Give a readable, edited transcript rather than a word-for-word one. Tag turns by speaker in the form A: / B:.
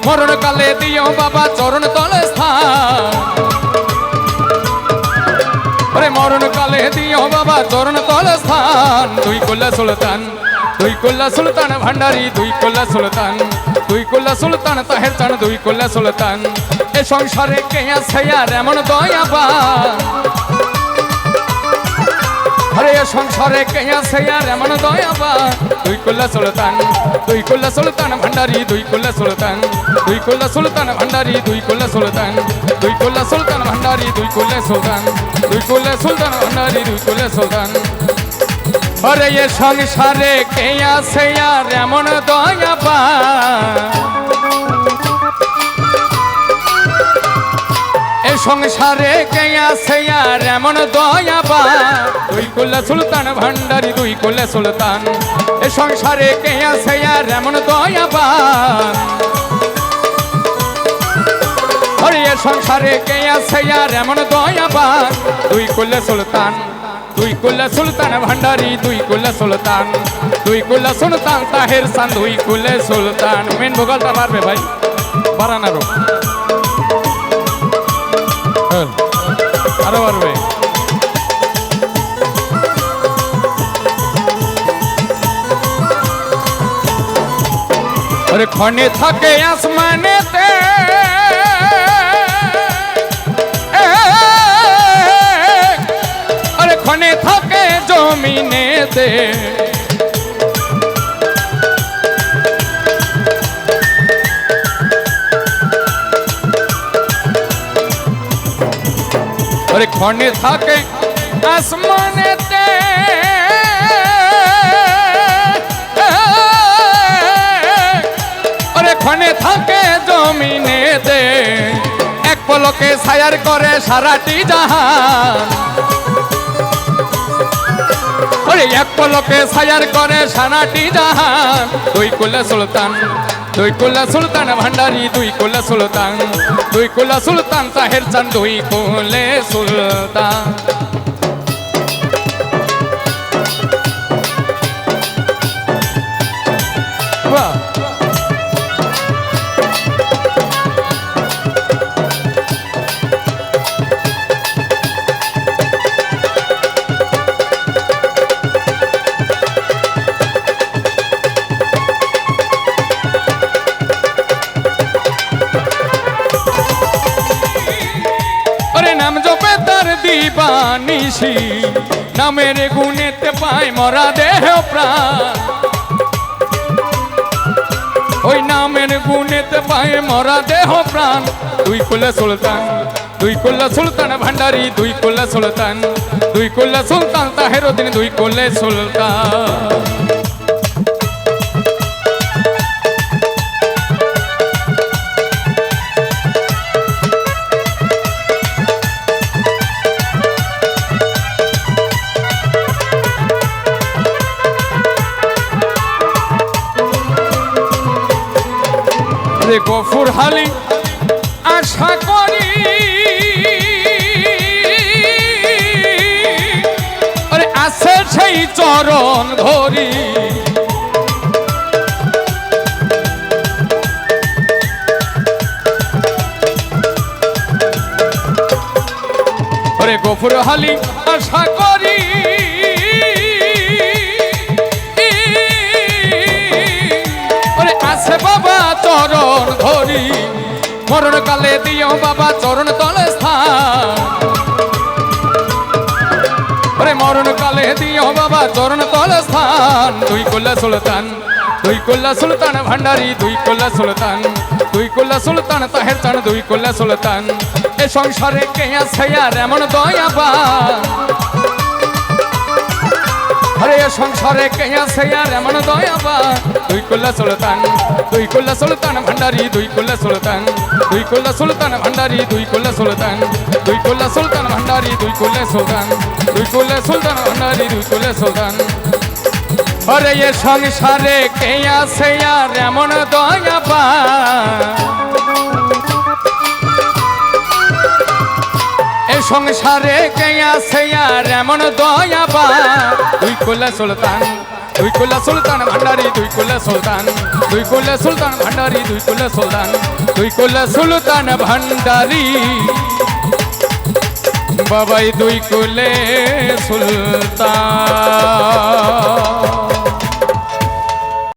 A: মরণকালে দিও বাবা চরণ তলে স্থান ওরে মরণকালে দিও বাবা চরণ তলে স্থান দুই কোল্লা সুলতান ভান্ডারি দুই কোল্লা সুলতান তাহের চান দুই কোল্লা সুলতান এ সংসারে কে আছে আর এমন দয়াবান আরে এ সংসারে কে আছে আর এমন দয়াবান দুই কোল্লা সুলতান ভান্ডারি দুই কোল্লা সুলতান ভান্ডারি দুই কোল্লা সুলতান ভান্ডারি দুই কোল্লা সুলতান ভান্ডারি দুই কোল্লা সুলতান আরে এ সংসারে কে আছে আর এমন দয়াবান এ সংসারে কে আছে আর এমন দয়াবান দুই কোল্লা সুলতান ভান্ডারি দুই কোল্লা সুলতান এ সংসারে কে আছে আর এমন দয়াবান আরে এ সংসারে কে আছে আর এমন দয়াবান দুই কোল্লা সুলতান ভান্ডারি দুই কোল্লা সুলতান তাহের চান দুই কোল্লা সুলতান মেন ভোকালটা পারবে ভাই বারানারো আরো পারবে আরে ক্ষণে থাকে আসমানেতে আরে ক্ষণে থাকে জমিনেতে আরে ক্ষণে থাকে আসমানেতে আরে ক্ষণে থাকে জমিনেতে এক পলকে ছায়ার করে সারাটি জাহান আরে এক পলকে ছায়ার করে সারাটি জাহান দুই কোল্লা সুলতান ভান্ডারি দুই কোল্লা সুলতান তাহের চান দুই কোল্লা সুলতান নাম জপে তার দিবানিশি নামের গুণেতে পায় মরা দেহ প্রাণ ওই নামের গুণেতে পায় মরা দেহ প্রাণ দুই কোল্লা সুলতান ভান্ডারি দুই কোল্লা সুলতান তাহের দিন দুই কোল্লা সুলতান গফুর হালি আশা করি আরে আছে সেই চরণ ধরি আরে গফুর হালি আশা করি আছে বাবা চরণ ধরি মরণকালে দিও বাবা চরণ তলে স্থান আরে মরণকালে দিও বাবা চরণ তলে স্থান দুই কোল্লা সুলতান ভান্ডারি দুই কোল্লা সুলতান তাহের চান দুই কোল্লা সুলতান এ সংসারে কে আছে আর এমন দয়াবান আরে এ সংসারে কে আছে আর এমন দয়াবান দুই কোল্লা সুলতান ভান্ডারি দুই কোল্লা সুলতান ভান্ডারি দুই কোল্লা সুলতান ভান্ডারি দুই কোল্লা সুলতান ভান্ডারি দুই কোল্লা সুলতান আরে এ সংসারে কে আছে আর এমন দয়াবান এ সংসারে কে আছে আর এমন দয়াবান দুই কোল্লা দুই কুলে সুলতান ভান্ডারি দুই কুলে সুলতান দুই কুলে সুলতান ভান্ডারি দুই কুলে সুলতান দুই কুলে সুলতান ভান্ডারি বাবাই দুই কুলে সুলতান